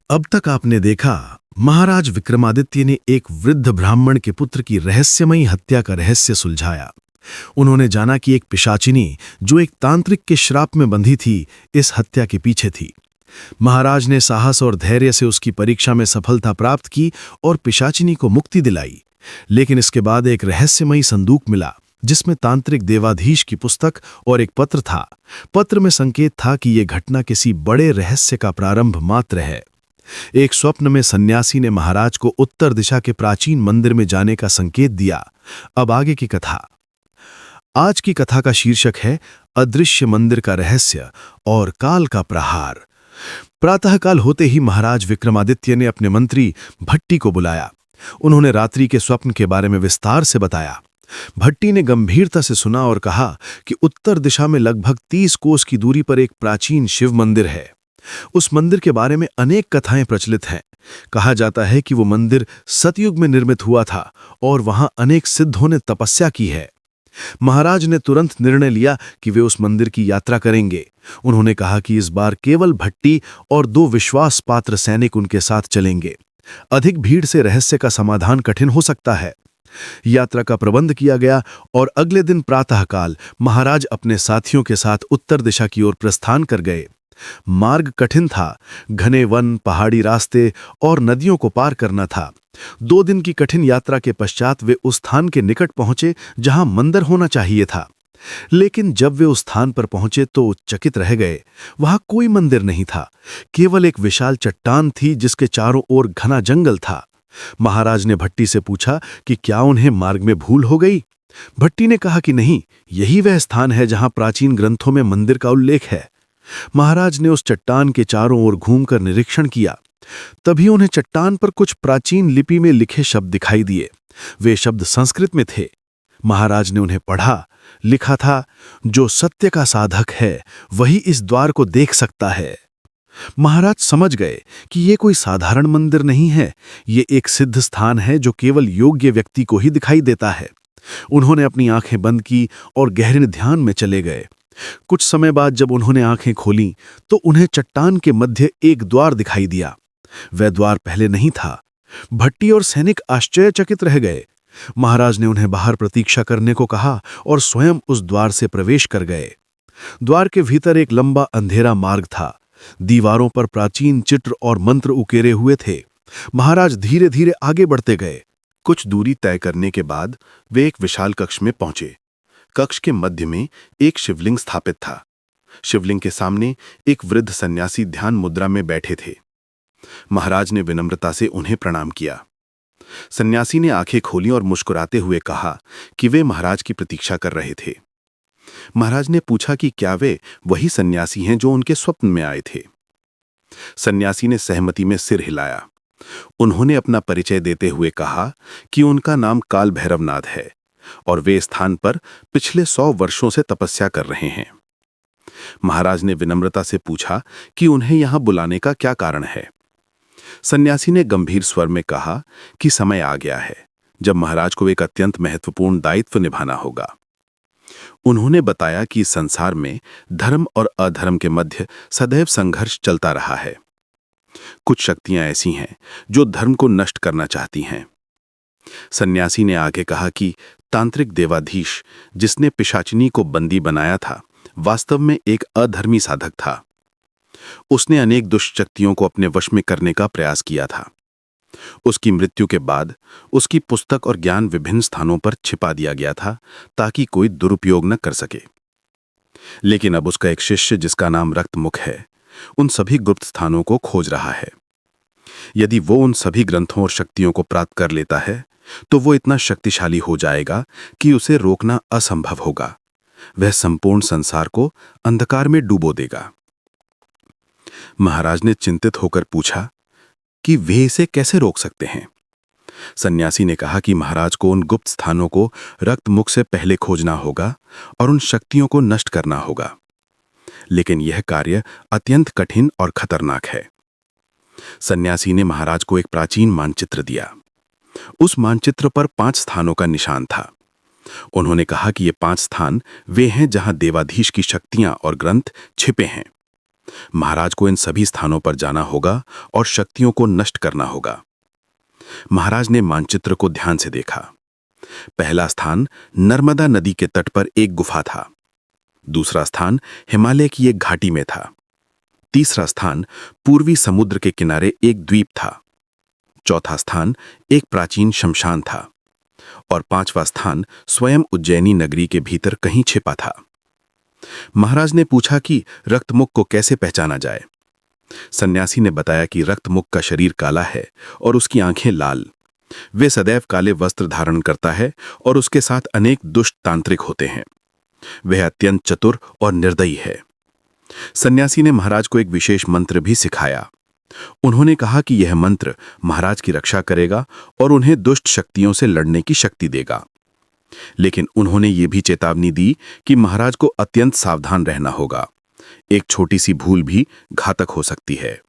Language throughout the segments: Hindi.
अब तक आपने देखा, महाराज विक्रमादित्य ने एक वृद्ध ब्राह्मण के पुत्र की रहस्यमयी हत्या का रहस्य सुलझाया। उन्होंने जाना कि एक पिशाचिनी जो एक तांत्रिक के श्राप में बंधी थी, इस हत्या के पीछे थी। महाराज ने साहस और धैर्य से उसकी परीक्षा में सफलता प्राप्त की और पिशाचिनी को मुक्ति दिलाई। लेकिन इसके बाद एक रहस्यमयी संदूक मिला, जिसमें तांत्रिक देवाधीश की पुस्तक और एक पत्र था। पत्र में संकेत था कि यह घटना किसी बड़े रहस्य का प्रारंभ मात्र है। एक स्वप्न में सन्यासी ने महाराज को उत्तर दिशा के प्राचीन मंदिर में जाने का संकेत दिया। अब आगे की कथा। आज की कथा का शीर्षक है अदृश्य मंदिर का रहस्य और काल का प्रहार। प्रातःकाल होते ही महाराज विक्रमादित्य ने अपने मंत्री भट्टी को बुलाया। उन्होंने रात्रि के स्वप्न के बारे में विस्तार से बताया। भट्टी ने गंभीरता से सुना और कहा कि उत्तर दिशा में लगभग 30 कोस की दूरी पर एक प्राचीन शिव मंदिर है। उस मंदिर के बारे में अनेक कथाएं प्रचलित हैं। कहा जाता है कि वो मंदिर सतयुग में निर्मित हुआ था और वहां अनेक सिद्धों ने तपस्या की है। महाराज ने तुरंत निर्णय लिया कि वे उस मंदिर की यात्रा करेंगे। उन्होंने कहा कि इस बार केवल भट्टी और 2 विश्वास पात्र सैनिक उनके साथ चलेंगे। अधिक भीड़ से रहस्य का समाधान कठिन हो सकता है। यात्रा का प्रबंध किया गया और अगले दिन प्रातःकाल महाराज अपने साथियों के साथ उत्तर दिशा की ओर प्रस्थान कर गए। मार्ग कठिन था। घने वन, पहाड़ी रास्ते और नदियों को पार करना था। 2 दिन की कठिन यात्रा के पश्चात वे उस स्थान के निकट पहुंचे जहां मंदिर होना चाहिए था। लेकिन जब वे उस स्थान पर पहुंचे तो चकित रह गए। वहां कोई मंदिर नहीं था, केवल एक विशाल चट्टान थी जिसके चारों ओर घना जंगल था। महाराज ने भट्टी से पूछा कि क्या उन्हें मार्ग में भूल हो गई। भट्टी ने कहा कि नहीं, यही वह स्थान है जहां प्राचीन ग्रंथों में मंदिर का उल्लेख है। महाराज ने उस चट्टान के चारों ओर घूमकर निरीक्षण किया। तभी उन्हें चट्टान पर कुछ प्राचीन लिपि में लिखे शब्द दिखाई दिए। वे शब्द संस्कृत में थे। महाराज ने उन्हें पढ़ा। लिखा था, जो सत्य का साधक है वही इस द्वार को देख सकता है। महाराज समझ गए कि यह कोई साधारण मंदिर नहीं है, ये एक सिद्ध स्थान है जो केवल योग्य व्यक्ति को ही दिखाई देता है। उन्होंने अपनी आंखें बंद की और गहरे ध्यान में चले गए। कुछ समय बाद जब उन्होंने आंखें खोलीं तो उन्हें चट्टान के मध्य एक द्वार दिखाई दिया। वह द्वार पहले नहीं था। भट्टी और सैनिक आश्चर्यचकित रह गए। महाराज ने उन्हें बाहर प्रतीक्षा करने को कहा और स्वयं उस द्वार से प्रवेश कर गए। द्वार के भीतर एक लंबा अंधेरा मार्ग था। दीवारों पर प्राचीन चित्र और मंत्र उकेरे हुए थे। महाराज धीरे धीरे आगे बढ़ते गए। कुछ दूरी तय करने के बाद वे एक विशाल कक्ष में पहुंचे। कक्ष के मध्य में एक शिवलिंग स्थापित था। शिवलिंग के सामने एक वृद्ध सन्यासी ध्यान मुद्रा में बैठे थे। महाराज ने विनम्रता से उन्हें प्रणाम किया। सन्यासी ने आंखें खोली और मुस्कुराते हुए कहा कि वे महाराज की प्रतीक्षा कर रहे थे। महाराज ने पूछा कि क्या वे वही सन्यासी हैं जो उनके स्वप्न में आए थे। सन्यासी ने सहमति में सिर हिलाया। उन्होंने अपना परिचय देते हुए कहा कि उनका नाम काल भैरवनाथ है और वे स्थान पर पिछले 100 वर्षों से तपस्या कर रहे हैं। महाराज ने विनम्रता से पूछा कि उन्हें यहां बुलाने का क्या कारण है। सन्यासी ने गंभीर स्वर में कहा कि समय आ गया है जब महाराज को एक अत्यंत महत्वपूर्ण दायित्व निभाना होगा। उन्होंने बताया कि इस संसार में धर्म और अधर्म के मध्य सदैव संघर्ष चलता रहा है। कुछ शक्तियां ऐसी हैं जो धर्म को नष्ट करना चाहती हैं। सन्यासी ने आगे कहा कि तांत्रिक देवाधीश जिसने पिशाचिनी को बंदी बनाया था, वास्तव में एक अधर्मी साधक था। उसने अनेक दुष्ट शक्तियों को अपने वश में करने का प्रयास किया था। उसकी मृत्यु के बाद उसकी पुस्तक और ज्ञान विभिन्न स्थानों पर छिपा दिया गया था ताकि कोई दुरुपयोग न कर सके। लेकिन अब उसका एक शिष्य जिसका नाम रक्तमुख है, उन सभी गुप्त स्थानों को खोज रहा है। यदि वो उन सभी ग्रंथों और शक्तियों को प्राप्त कर लेता है तो वो इतना शक्तिशाली हो जाएगा कि उसे रोकना असंभव होगा। वह संपूर्ण संसार को अंधकार में डुबो देगा। महाराज ने चिंतित होकर पूछा कि वे इसे कैसे रोक सकते हैं। सन्यासी ने कहा कि महाराज को उन गुप्त स्थानों को रक्तमुख से पहले खोजना होगा और उन शक्तियों को नष्ट करना होगा। लेकिन यह कार्य अत्यंत कठिन और खतरनाक है। सन्यासी ने महाराज को एक प्राचीन मानचित्र दिया। उस मानचित्र पर 5 स्थानों का निशान था। उन्होंने कहा कि ये 5 स्थान वे हैं जहां देवाधीश की शक्तियां और ग्रंथ छिपे हैं। महाराज को इन सभी स्थानों पर जाना होगा और शक्तियों को नष्ट करना होगा। महाराज ने मानचित्र को ध्यान से देखा। पहला स्थान नर्मदा नदी के तट पर एक गुफा था। दूसरा स्थान हिमालय की एक घाटी में था। तीसरा स्थान पूर्वी समुद्र के किनारे एक द्वीप था। चौथा स्थान एक प्राचीन शमशान था और पांचवा स्थान स्वयं उज्जैनी नगरी के भीतर कहीं छिपा था। महाराज ने पूछा कि रक्तमुख को कैसे पहचाना जाए। सन्यासी ने बताया कि रक्तमुख का शरीर काला है और उसकी आंखें लाल। वे सदैव काले वस्त्र धारण करता है और उसके साथ अनेक दुष्ट तांत्रिक होते हैं। वह अत्यंत चतुर और निर्दयी है। सन्यासी ने महाराज को एक विशेष मंत्र भी सिखाया। उन्होंने कहा कि यह मंत्र महाराज की रक्षा करेगा और उन्हें दुष्ट शक्तियों से लड़ने की शक्ति देगा। लेकिन उन्होंने ये भी चेतावनी दी कि महाराज को अत्यंत सावधान रहना होगा। एक छोटी सी भूल भी घातक हो सकती है।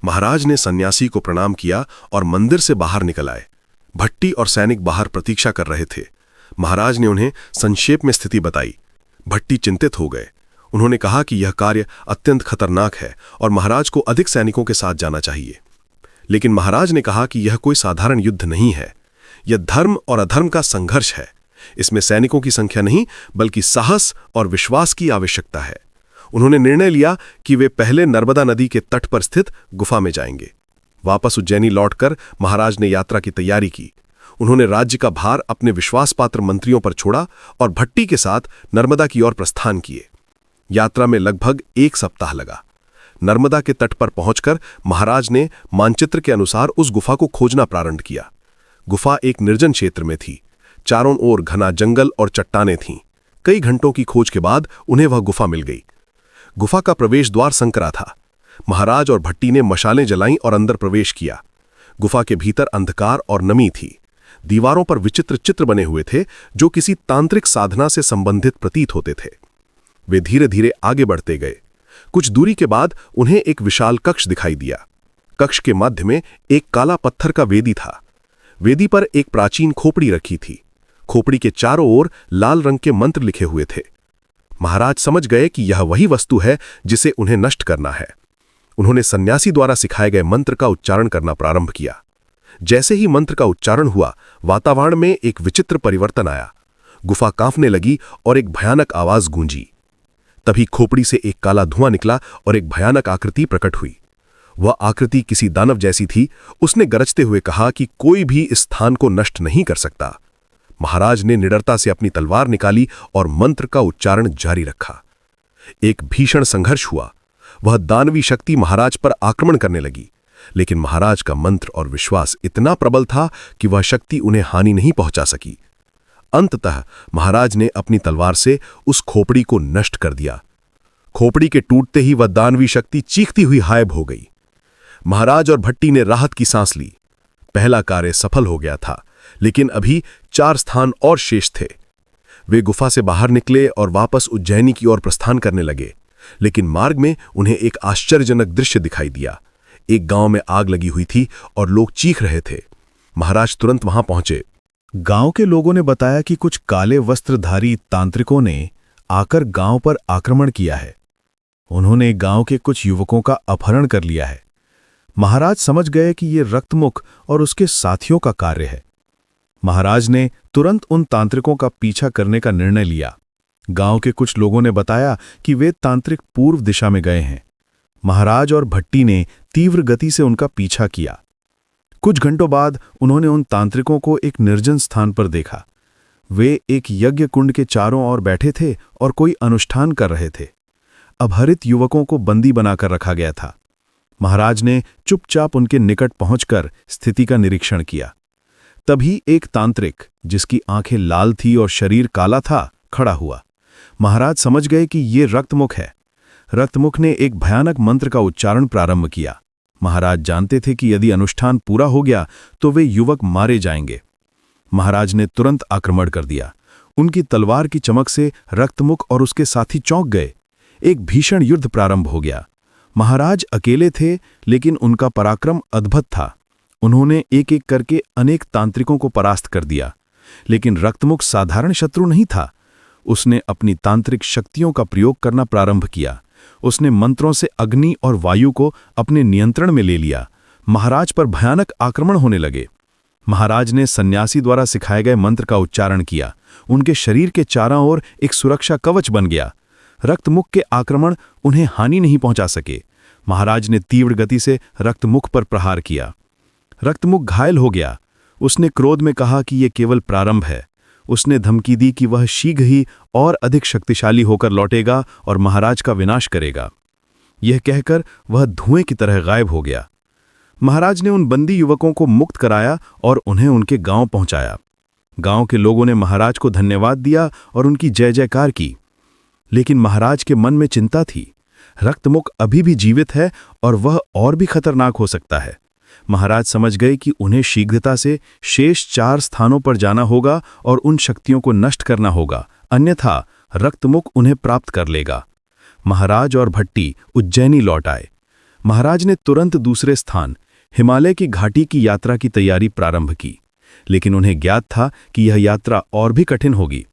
महाराज ने सन्यासी को प्रणाम किया और मंदिर से बाहर निकल आए। भट्टी और सैनिक बाहर प्रतीक्षा कर रहे थे। महाराज ने उन्हें संक्षेप में स्थिति बताई। भट्टी चिंतित हो गए। उन्होंने कहा कि यह कार्य अत्यंत खतरनाक है और महाराज को अधिक सैनिकों के साथ जाना चाहिए। लेकिन महाराज ने कहा कि यह कोई साधारण युद्ध नहीं है। यह धर्म और अधर्म का संघर्ष है। इसमें सैनिकों की संख्या नहीं बल्कि साहस और विश्वास की आवश्यकता है। उन्होंने निर्णय लिया कि वे पहले नर्मदा नदी के तट पर स्थित गुफा में जाएंगे। वापस उज्जैनी लौटकर महाराज ने यात्रा की तैयारी की। उन्होंने राज्य का भार अपने विश्वासपात्र मंत्रियों पर छोड़ा और भट्टी के साथ नर्मदा की ओर प्रस्थान किए। यात्रा में लगभग 1 सप्ताह लगा। नर्मदा के तट पर पहुंचकर महाराज ने मानचित्र के अनुसार उस गुफा को खोजना प्रारंभ किया। गुफा एक निर्जन क्षेत्र में थी। चारों ओर घना जंगल और चट्टानें थीं। कई घंटों की खोज के बाद उन्हें वह गुफा मिल गई। गुफा का प्रवेश द्वार संकरा था। महाराज और भट्टी ने मशालें जलाईं और अंदर प्रवेश किया। गुफा के भीतर अंधकार और नमी थी। दीवारों पर विचित्र चित्र बने हुए थे जो किसी तांत्रिक साधना से संबंधित प्रतीत होते थे। वे धीरे धीरे आगे बढ़ते गए। कुछ दूरी के बाद उन्हें एक विशाल कक्ष दिखाई दिया। कक्ष के मध्य में एक काला पत्थर का वेदी था। वेदी पर एक प्राचीन खोपड़ी रखी थी। खोपड़ी के चारों ओर लाल रंग के मंत्र लिखे हुए थे। महाराज समझ गए कि यह वही वस्तु है जिसे उन्हें नष्ट करना है। उन्होंने सन्यासी द्वारा सिखाए गए मंत्र का उच्चारण करना प्रारंभ किया। जैसे ही मंत्र का उच्चारण हुआ, वातावरण में एक विचित्र परिवर्तन आया। गुफा कांपने लगी और एक भयानक आवाज गूंजी। तभी खोपड़ी से एक काला धुआं निकला और एक भयानक आकृति प्रकट हुई। वह आकृति किसी दानव जैसी थी। उसने गरजते हुए कहा कि कोई भी इस स्थान को नष्ट नहीं कर सकता। महाराज ने निडरता से अपनी तलवार निकाली और मंत्र का उच्चारण जारी रखा। एक भीषण संघर्ष हुआ। वह दानवी शक्ति महाराज पर आक्रमण करने लगी, लेकिन महाराज का मंत्र और विश्वास इतना प्रबल था कि वह शक्ति उन्हें हानि नहीं पहुंचा सकी। अंततः महाराज ने अपनी तलवार से उस खोपड़ी को नष्ट कर दिया। खोपड़ी के टूटते ही वह दानवी शक्ति चीखती हुई गायब हो गई। महाराज और भट्टी ने राहत की सांस ली। पहला कार्य सफल हो गया था, लेकिन अभी 4 स्थान और शेष थे। वे गुफा से बाहर निकले और वापस उज्जैनी की ओर प्रस्थान करने लगे, लेकिन मार्ग में उन्हें एक आश्चर्यजनक दृश्य दिखाई दिया। एक गांव में आग लगी हुई थी और लोग चीख रहे थे। महाराज तुरंत वहां पहुंचे। गांव के लोगों ने बताया कि कुछ काले वस्त्रधारी तांत्रिकों ने आकर गांव पर आक्रमण किया है। उन्होंने गांव के कुछ युवकों का अपहरण कर लिया है। महाराज समझ गए कि ये रक्तमुख और उसके साथियों का कार्य है। महाराज ने तुरंत उन तांत्रिकों का पीछा करने का निर्णय लिया। गांव के कुछ लोगों ने बताया कि वे तांत्रिक पूर्व दिशा में गए हैं। महाराज और भट्टी ने तीव्र गति से उनका पीछा किया। कुछ घंटों बाद उन्होंने उन तांत्रिकों को एक निर्जन स्थान पर देखा। वे एक यज्ञ कुंड के चारों ओर बैठे थे और कोई अनुष्ठान कर रहे थे। अपहरित युवकों को बंदी बनाकर रखा गया था। महाराज ने चुपचाप उनके निकट पहुंचकर स्थिति का निरीक्षण किया। तभी एक तांत्रिक, जिसकी आंखें लाल थी और शरीर काला था, खड़ा हुआ। महाराज समझ गए कि ये रक्तमुख है। रक्तमुख ने एक भयानक मंत्र का उच्चारण प्रारंभ किया। महाराज जानते थे कि यदि अनुष्ठान पूरा हो गया तो वे युवक मारे जाएंगे। महाराज ने तुरंत आक्रमण कर दिया। उनकी तलवार की चमक से रक्तमुख और उसके साथी चौंक गए। एक भीषण युद्ध प्रारंभ हो गया। महाराज अकेले थे, लेकिन उनका पराक्रम अद्भुत था। उन्होंने एक एक करके अनेक तांत्रिकों को परास्त कर दिया। लेकिन रक्तमुख साधारण शत्रु नहीं था। उसने अपनी तांत्रिक शक्तियों का प्रयोग करना प्रारंभ किया। उसने मंत्रों से अग्नि और वायु को अपने नियंत्रण में ले लिया। महाराज पर भयानक आक्रमण होने लगे। महाराज ने सन्यासी द्वारा सिखाए गए मंत्र का उच्चारण किया। उनके शरीर के चारों ओर एक सुरक्षा कवच बन गया। रक्तमुख के आक्रमण उन्हें हानि नहीं पहुंचा सके। महाराज ने तीव्र गति से रक्तमुख पर प्रहार किया। रक्तमुख घायल हो गया। उसने क्रोध में कहा कि यह केवल प्रारंभ है। उसने धमकी दी कि वह शीघ्र ही और अधिक शक्तिशाली होकर लौटेगा और महाराज का विनाश करेगा। यह कहकर वह धुएं की तरह गायब हो गया। महाराज ने उन बंदी युवकों को मुक्त कराया और उन्हें उनके गांव पहुंचाया। गांव के लोगों ने महाराज को धन्यवाद दिया और उनकी जय जयकार की। लेकिन महाराज के मन में चिंता थी। रक्तमुख अभी भी जीवित है और वह और भी खतरनाक हो सकता है। महाराज समझ गए कि उन्हें शीघ्रता से शेष 4 स्थानों पर जाना होगा और उन शक्तियों को नष्ट करना होगा, अन्यथा रक्तमुख उन्हें प्राप्त कर लेगा। महाराज और भट्टी उज्जैनी लौट आए। महाराज ने तुरंत दूसरे स्थान हिमालय की घाटी की यात्रा की तैयारी प्रारंभ की, लेकिन उन्हें ज्ञात था कि यह यात्रा और भी कठिन होगी।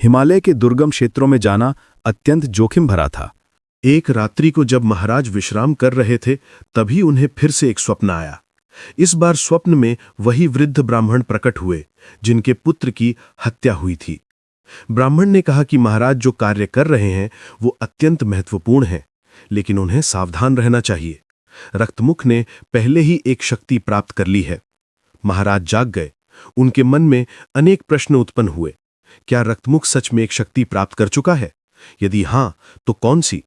हिमालय के दुर्गम क्षेत्रों में जाना अत्यंत जोखिम भरा था। एक रात्रि को जब महाराज विश्राम कर रहे थे, तभी उन्हें फिर से एक स्वप्न आया। इस बार स्वप्न में वही वृद्ध ब्राह्मण प्रकट हुए जिनके पुत्र की हत्या हुई थी। ब्राह्मण ने कहा कि महाराज जो कार्य कर रहे हैं वो अत्यंत महत्वपूर्ण है, लेकिन उन्हें सावधान रहना चाहिए। रक्तमुख ने पहले ही एक शक्ति प्राप्त कर ली है। महाराज जाग गए। उनके मन में अनेक प्रश्न उत्पन्न हुए। क्या रक्तमुख सच में एक शक्ति प्राप्त कर चुका है? यदि हां, तो कौन सी?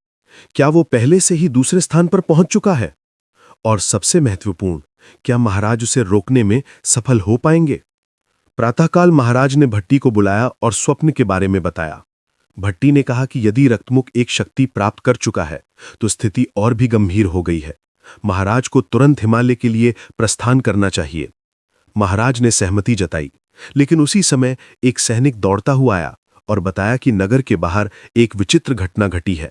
क्या वो पहले से ही दूसरे स्थान पर पहुंच चुका है? और सबसे महत्वपूर्ण, क्या महाराज उसे रोकने में सफल हो पाएंगे? प्रातःकाल महाराज ने भट्टी को बुलाया और स्वप्न के बारे में बताया। भट्टी ने कहा कि यदि रक्तमुख एक शक्ति प्राप्त कर चुका है तो स्थिति और भी गंभीर हो गई है। महाराज को तुरंत हिमालय के लिए प्रस्थान करना चाहिए। महाराज ने सहमति जताई, लेकिन उसी समय एक सैनिक दौड़ता हुआ आया और बताया कि नगर के बाहर एक विचित्र घटना घटी है।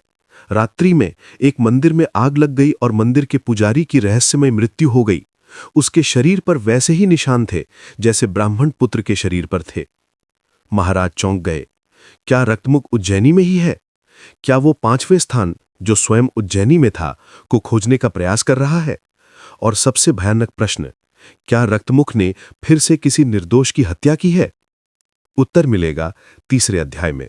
रात्रि में एक मंदिर में आग लग गई और मंदिर के पुजारी की रहस्यमय मृत्यु हो गई। उसके शरीर पर वैसे ही निशान थे जैसे ब्राह्मण पुत्र के शरीर पर थे। महाराज चौंक गए। क्या रक्तमुख उज्जैनी में ही है? क्या वो 5वें स्थान, जो स्वयं उज्जैनी में था, को खोजने का प्रयास कर रहा है? और सबसे भयानक प्रश्न, क्या रक्तमुख ने फिर से किसी निर्दोष की हत्या की है? उत्तर मिलेगा तीसरे अध्याय में।